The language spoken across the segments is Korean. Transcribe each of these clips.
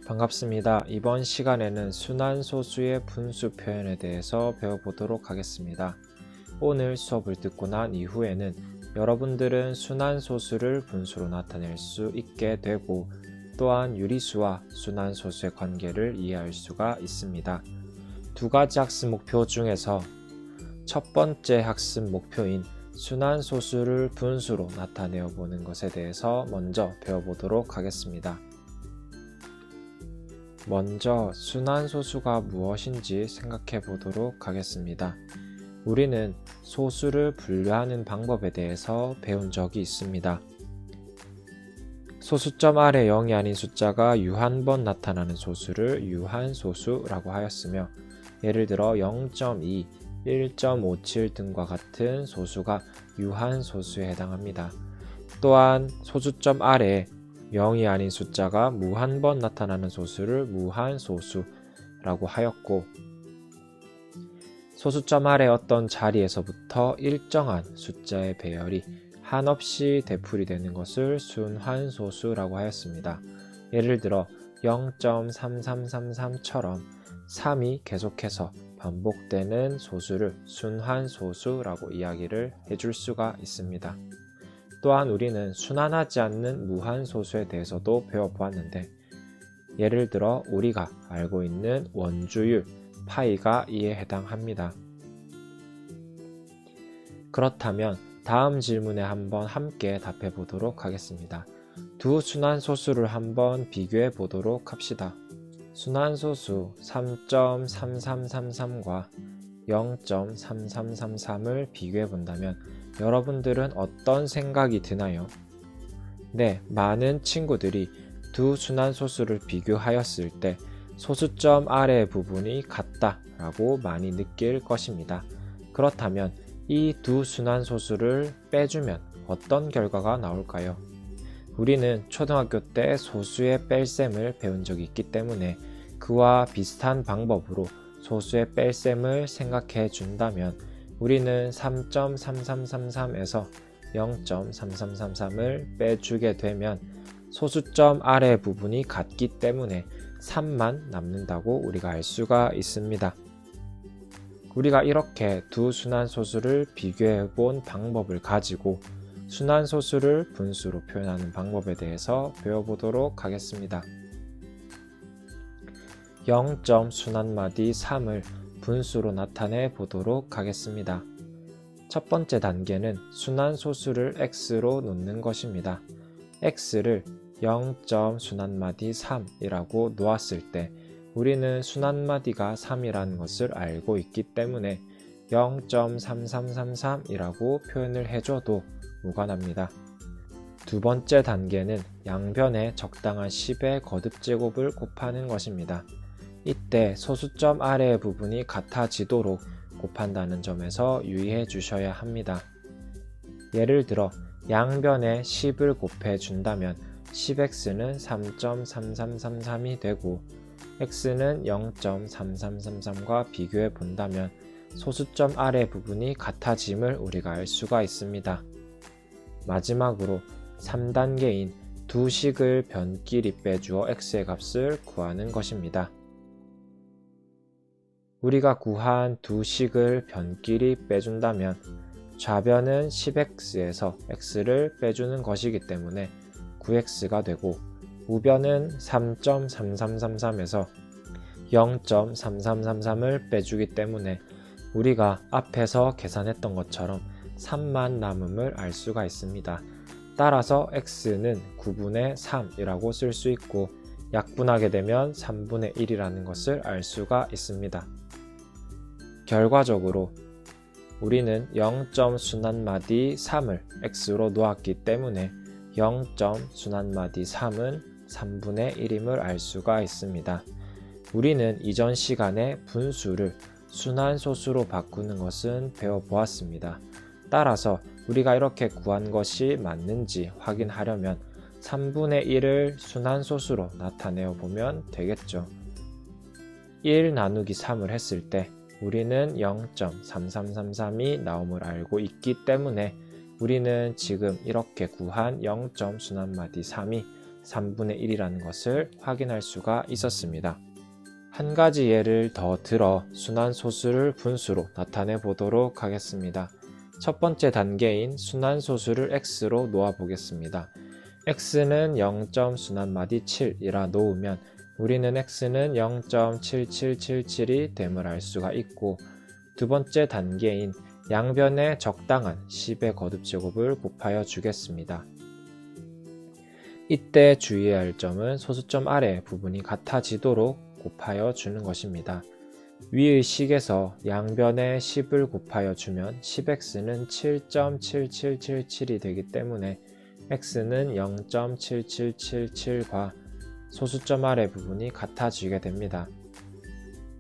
반갑습니다. 이번 시간에는 순환소수의 분수 표현에 대해서 배워보도록 하겠습니다. 오늘 수업을 듣고 난 이후에는 여러분들은 순환소수를 분수로 나타낼 수 있게 되고 또한 유리수와 순환소수의 관계를 이해할 수가 있습니다. 두 가지 학습 목표 중에서 첫 번째 학습 목표인 순환소수를 분수로 나타내어 보는 것에 대해서 먼저 배워보도록 하겠습니다. 먼저 순환소수가 무엇인지 생각해 보도록 하겠습니다. 우리는 소수를 분류하는 방법에 대해서 배운 적이 있습니다. 소수점 아래 0이 아닌 숫자가 유한번 나타나는 소수를 유한소수라고 하였으며, 예를 들어 0.2, 1.57 등과 같은 소수가 유한소수에 해당합니다. 또한 소수점 아래 0이 아닌 숫자가 무한번 나타나는 소수를 무한소수라고 하였고, 소수점 아래 어떤 자리에서부터 일정한 숫자의 배열이 한없이 되풀이되는 것을 순환소수라고 하였습니다. 예를 들어 0.3333처럼 3이 계속해서 반복되는 소수를 순환소수라고 이야기를 해줄 수가 있습니다. 또한 우리는 순환하지 않는 무한소수에 대해서도 배워보았는데, 예를 들어 우리가 알고 있는 원주율 파이가 이에 해당합니다. 그렇다면 다음 질문에 한번 함께 답해 보도록 하겠습니다. 두 순환소수를 한번 비교해 보도록 합시다. 순환소수 3.3333과 0.3333을 비교해 본다면 여러분들은 어떤 생각이 드나요? 네, 많은 친구들이 두 순환소수를 비교하였을 때 소수점 아래 부분이 같다라고 많이 느낄 것입니다. 그렇다면 이 두 순환소수를 빼주면 어떤 결과가 나올까요? 우리는 초등학교 때 소수의 뺄셈을 배운 적이 있기 때문에 그와 비슷한 방법으로 소수의 뺄셈을 생각해 준다면 우리는 3.3333에서 0.3333을 빼주게 되면 소수점 아래 부분이 같기 때문에 3만 남는다고 우리가 알 수가 있습니다. 우리가 이렇게 두 순환소수를 비교해 본 방법을 가지고 순환소수를 분수로 표현하는 방법에 대해서 배워보도록 하겠습니다. 0점 순환마디 3을 분수로 나타내 보도록 하겠습니다. 첫 번째 단계는 순환소수를 x로 놓는 것입니다. x를 0점 순환마디 3이라고 놓았을 때 우리는 순환마디가 3이라는 것을 알고 있기 때문에 0.3333이라고 표현을 해줘도 무관합니다. 두 번째 단계는 양변에 적당한 10의 거듭제곱을 곱하는 것입니다. 이때 소수점 아래의 부분이 같아지도록 곱한다는 점에서 유의해 주셔야 합니다. 예를 들어 양변에 10을 곱해 준다면 10x는 3.3333이 되고 x는 0.3333과 비교해 본다면 소수점 아래 부분이 같아짐을 우리가 알 수가 있습니다. 마지막으로 3단계인 두 식을 변끼리 빼주어 x의 값을 구하는 것입니다. 우리가 구한 두 식을 변끼리 빼준다면 좌변은 10x에서 x를 빼주는 것이기 때문에 9x가 되고 우변은 3.3333에서 0.3333을 빼주기 때문에 우리가 앞에서 계산했던 것처럼 3만 남음을 알 수가 있습니다. 따라서 x는 9분의 3이라고 쓸 수 있고 약분하게 되면 3분의 1이라는 것을 알 수가 있습니다. 결과적으로 우리는 0점 순환마디 3을 x로 놓았기 때문에 0점 순환마디 3은 3분의 1임을 알 수가 있습니다. 우리는 이전 시간에 분수를 순환소수로 바꾸는 것은 배워보았습니다. 따라서 우리가 이렇게 구한 것이 맞는지 확인하려면 3분의 1을 순환소수로 나타내어 보면 되겠죠. 1 나누기 3을 했을 때 우리는 0.3333이 나옴을 알고 있기 때문에 우리는 지금 이렇게 구한 0점 순환마디 3이 3분의 1이라는 것을 확인할 수가 있었습니다. 한 가지 예를 더 들어 순환소수를 분수로 나타내 보도록 하겠습니다. 첫 번째 단계인 순환소수를 x로 놓아 보겠습니다. x는 0. 순환마디 7이라 놓으면 우리는 x는 0.7777이 됨을 알 수가 있고, 두 번째 단계인 양변에 적당한 10의 거듭제곱을 곱하여 주겠습니다. 이때 주의해야 할 점은 소수점 아래 부분이 같아지도록 곱하여 주는 것입니다. 위의 식에서 양변에 10을 곱하여 주면 10x는 7.7777이 되기 때문에 x는 0.7777과 소수점 아래 부분이 같아지게 됩니다.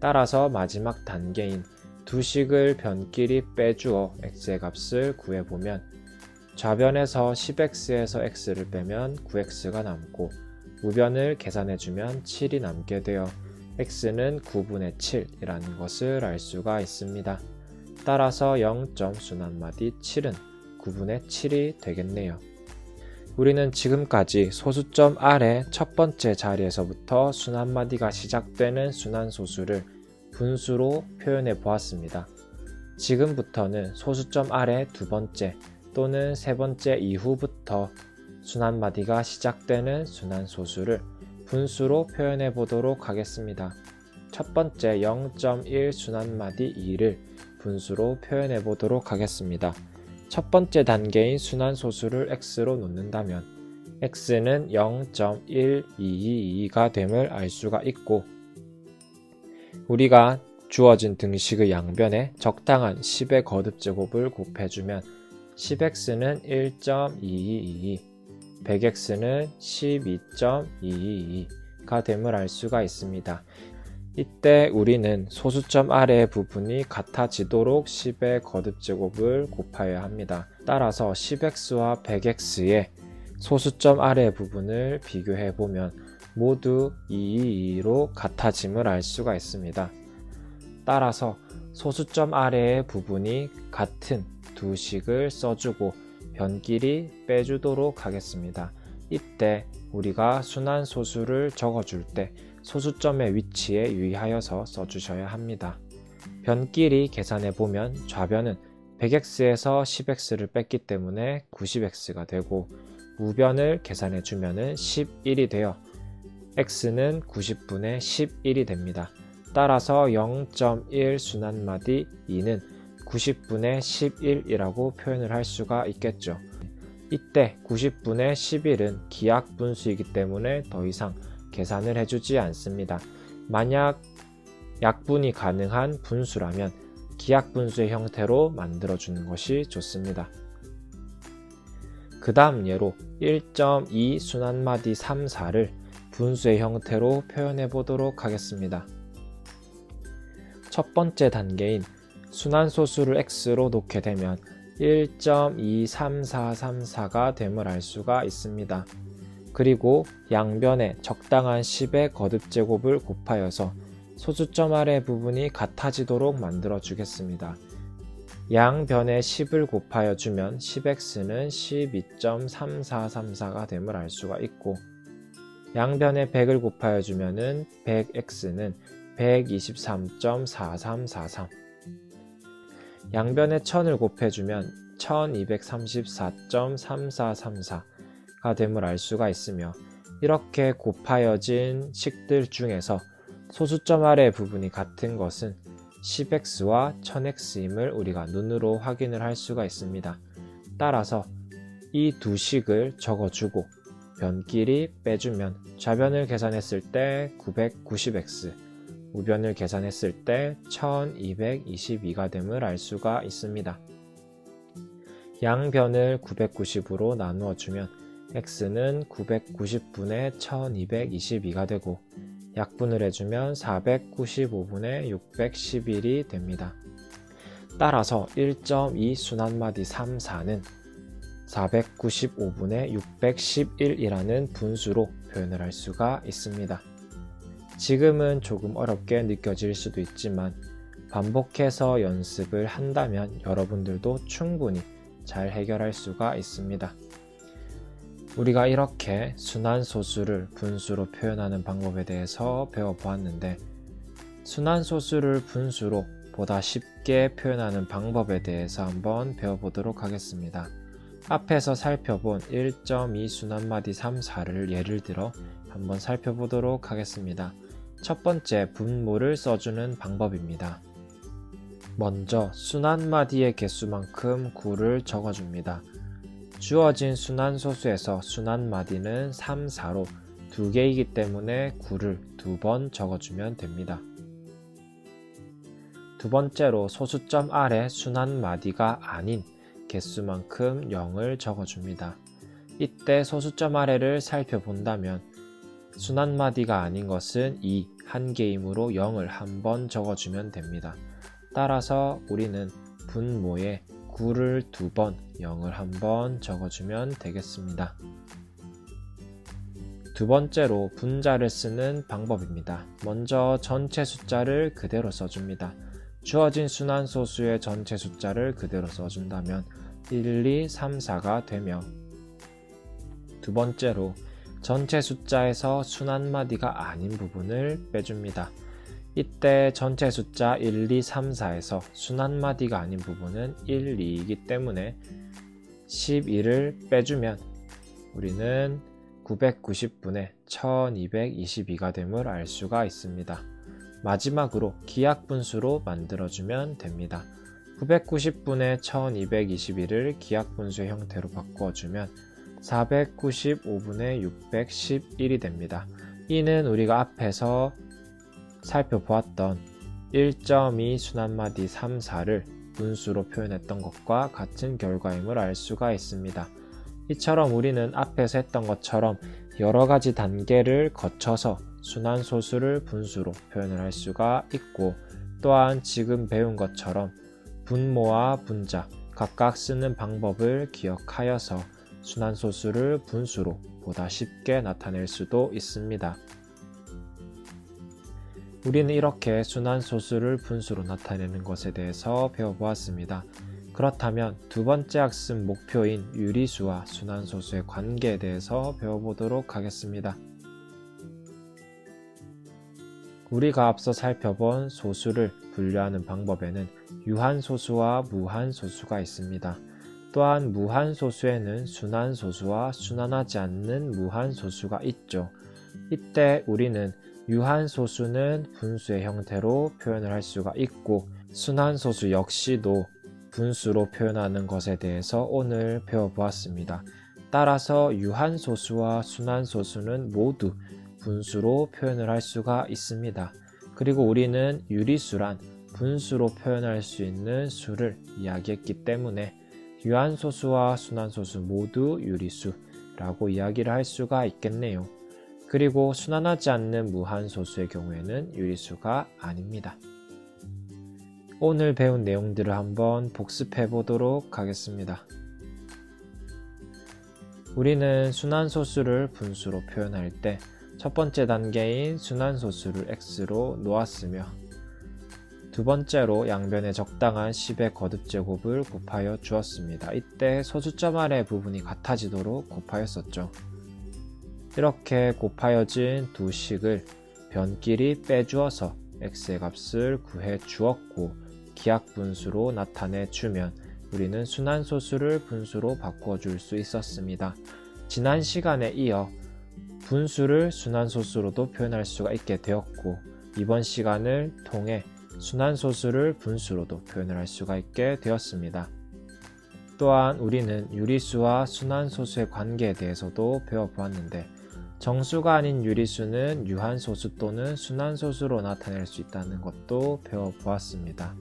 따라서 마지막 단계인 두 식을 변끼리 빼주어 x의 값을 구해보면 좌변에서 10x에서 x를 빼면 9x가 남고 우변을 계산해주면 7이 남게 되어 x는 9분의 7이라는 것을 알 수가 있습니다. 따라서 0. 순환마디 7은 9분의 7이 되겠네요. 우리는 지금까지 소수점 아래 첫 번째 자리에서부터 순환마디가 시작되는 순환소수를 분수로 표현해 보았습니다. 지금부터는 소수점 아래 두 번째 또는 세 번째 이후부터 순환마디가 시작되는 순환소수를 분수로 표현해 보도록 하겠습니다. 첫 번째 0.1 순환마디 2를 분수로 표현해 보도록 하겠습니다. 첫 번째 단계인 순환소수를 x로 놓는다면 x는 0.1222가 됨을 알 수가 있고, 우리가 주어진 등식의 양변에 적당한 10의 거듭제곱을 곱해주면 10x는 1.2222, 100x는 12.222가 됨을 알 수가 있습니다. 이때 우리는 소수점 아래의 부분이 같아지도록 10의 거듭제곱을 곱하여야 합니다. 따라서 10x와 100x의 소수점 아래의 부분을 비교해보면 모두 222로 같아짐을 알 수가 있습니다. 따라서 소수점 아래의 부분이 같은 두 식을 써주고 변끼리 빼주도록 하겠습니다. 이때 우리가 순환소수를 적어줄 때 소수점의 위치에 유의하여서 써주셔야 합니다. 변끼리 계산해보면 좌변은 100x에서 10x를 뺐기 때문에 90x가 되고 우변을 계산해주면 11이 되어 x는 90분의 11이 됩니다. 따라서 0.1 순환마디 2는 90분의 11이라고 표현을 할 수가 있겠죠. 이때 90분의 11은 기하분수이기 때문에 더 이상 계산을 해주지 않습니다. 만약 약분이 가능한 분수라면 기하분수의 형태로 만들어주는 것이 좋습니다. 그 다음 예로 1.2 순환마디 3, 4를 분수의 형태로 표현해 보도록 하겠습니다. 첫 번째 단계인 순환소수를 x로 놓게 되면 1.23434가 됨을 알 수가 있습니다. 그리고 양변에 적당한 10의 거듭제곱을 곱하여서 소수점 아래 부분이 같아지도록 만들어 주겠습니다. 양변에 10을 곱하여 주면 10x는 12.3434가 됨을 알 수가 있고, 양변에 100을 곱하여 주면 100x는 123.4343, 양변에 1000을 곱해주면 1234.3434가 됨을 알 수가 있으며, 이렇게 곱하여진 식들 중에서 소수점 아래 부분이 같은 것은 10x와 1000x임을 우리가 눈으로 확인을 할 수가 있습니다. 따라서 이 두 식을 적어주고 변끼리 빼주면 좌변을 계산했을 때 990x, 우변을 계산했을 때 1222가 됨을 알 수가 있습니다. 양변을 990으로 나누어 주면 x는 990분의 1222가 되고 약분을 해주면 495분의 611이 됩니다. 따라서 1.2 순환마디 3, 4는 495분의 611이라는 분수로 표현을 할 수가 있습니다. 지금은 조금 어렵게 느껴질 수도 있지만 반복해서 연습을 한다면 여러분들도 충분히 잘 해결할 수가 있습니다. 우리가 이렇게 순환소수를 분수로 표현하는 방법에 대해서 배워보았는데, 순환소수를 분수로 보다 쉽게 표현하는 방법에 대해서 한번 배워보도록 하겠습니다. 앞에서 살펴본 1.2 순환마디 3, 4를 예를 들어 한번 살펴보도록 하겠습니다. 첫 번째, 분모를 써주는 방법입니다. 먼저 순환마디의 개수만큼 9를 적어줍니다. 주어진 순환소수에서 순환마디는 3, 4로 2개이기 때문에 9를 2번 적어주면 됩니다. 두 번째로 소수점 아래 순환마디가 아닌 개수만큼 0을 적어줍니다. 이때 소수점 아래를 살펴본다면 순환마디가 아닌 것은 2, 한 개이므로 0을 한번 적어주면 됩니다. 따라서 우리는 분모에 9를 2번, 0을 한번 적어주면 되겠습니다. 두 번째로 분자를 쓰는 방법입니다. 먼저 전체 숫자를 그대로 써줍니다. 주어진 순환소수의 전체 숫자를 그대로 써준다면 1, 2, 3, 4가 되며, 두 번째로 전체 숫자에서 순환마디가 아닌 부분을 빼줍니다. 이때 전체 숫자 1, 2, 3, 4에서 순환마디가 아닌 부분은 1, 2이기 때문에 12를 빼주면 우리는 990분의 1222가 됨을 알 수가 있습니다. 마지막으로 기하분수로 만들어주면 됩니다. 990분의 1221을 기하분수의 형태로 바꿔주면 495분의 611이 됩니다. 이는 우리가 앞에서 살펴보았던 1.2 순환마디 3, 4를 분수로 표현했던 것과 같은 결과임을 알 수가 있습니다. 이처럼 우리는 앞에서 했던 것처럼 여러 가지 단계를 거쳐서 순환소수를 분수로 표현을 할 수가 있고, 또한 지금 배운 것처럼 분모와 분자 각각 쓰는 방법을 기억하여서 순환소수를 분수로 보다 쉽게 나타낼 수도 있습니다. 우리는 이렇게 순환소수를 분수로 나타내는 것에 대해서 배워보았습니다. 그렇다면 두 번째 학습 목표인 유리수와 순환소수의 관계에 대해서 배워보도록 하겠습니다. 우리가 앞서 살펴본 소수를 분류하는 방법에는 유한소수와 무한소수가 있습니다. 또한 무한소수에는 순환소수와 순환하지 않는 무한소수가 있죠. 이때 우리는 유한소수는 분수의 형태로 표현을 할 수가 있고, 순환소수 역시도 분수로 표현하는 것에 대해서 오늘 배워보았습니다. 따라서 유한소수와 순환소수는 모두 분수로 표현을 할 수가 있습니다. 그리고 우리는 유리수란 분수로 표현할 수 있는 수를 이야기했기 때문에 유한소수와 순환소수 모두 유리수라고 이야기를 할 수가 있겠네요. 그리고 순환하지 않는 무한소수의 경우에는 유리수가 아닙니다. 오늘 배운 내용들을 한번 복습해 보도록 하겠습니다. 우리는 순환소수를 분수로 표현할 때 첫 번째 단계인 순환소수를 x로 놓았으며, 두 번째로 양변에 적당한 10의 거듭제곱을 곱하여 주었습니다. 이때 소수점 아래 부분이 같아지도록 곱하였었죠. 이렇게 곱하여진 두 식을 변끼리 빼주어서 x의 값을 구해 주었고, 기하분수로 나타내 주면 우리는 순환소수를 분수로 바꿔줄 수 있었습니다. 지난 시간에 이어 분수를 순환소수로도 표현할 수가 있게 되었고, 이번 시간을 통해 순환소수를 분수로도 표현을 할 수가 있게 되었습니다. 또한 우리는 유리수와 순환소수의 관계에 대해서도 배워보았는데, 정수가 아닌 유리수는 유한소수 또는 순환소수로 나타낼 수 있다는 것도 배워보았습니다.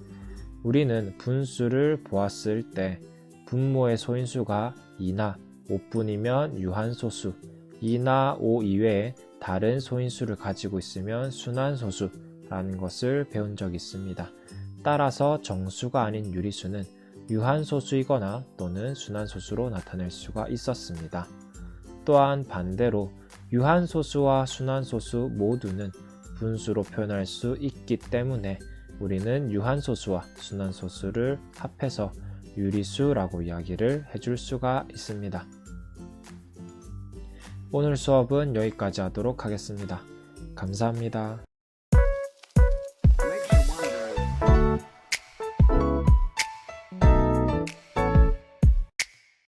우리는 분수를 보았을 때 분모의 소인수가 2나 5뿐이면 유한소수, 2나 5 이외에 다른 소인수를 가지고 있으면 순환소수라는 것을 배운 적이 있습니다. 따라서 정수가 아닌 유리수는 유한소수이거나 또는 순환소수로 나타낼 수가 있었습니다. 또한 반대로 유한소수와 순환소수 모두는 분수로 표현할 수 있기 때문에 우리는 유한소수와 순환소수를 합해서 유리수라고 이야기를 해줄 수가 있습니다. 오늘 수업은 여기까지 하도록 하겠습니다. 감사합니다.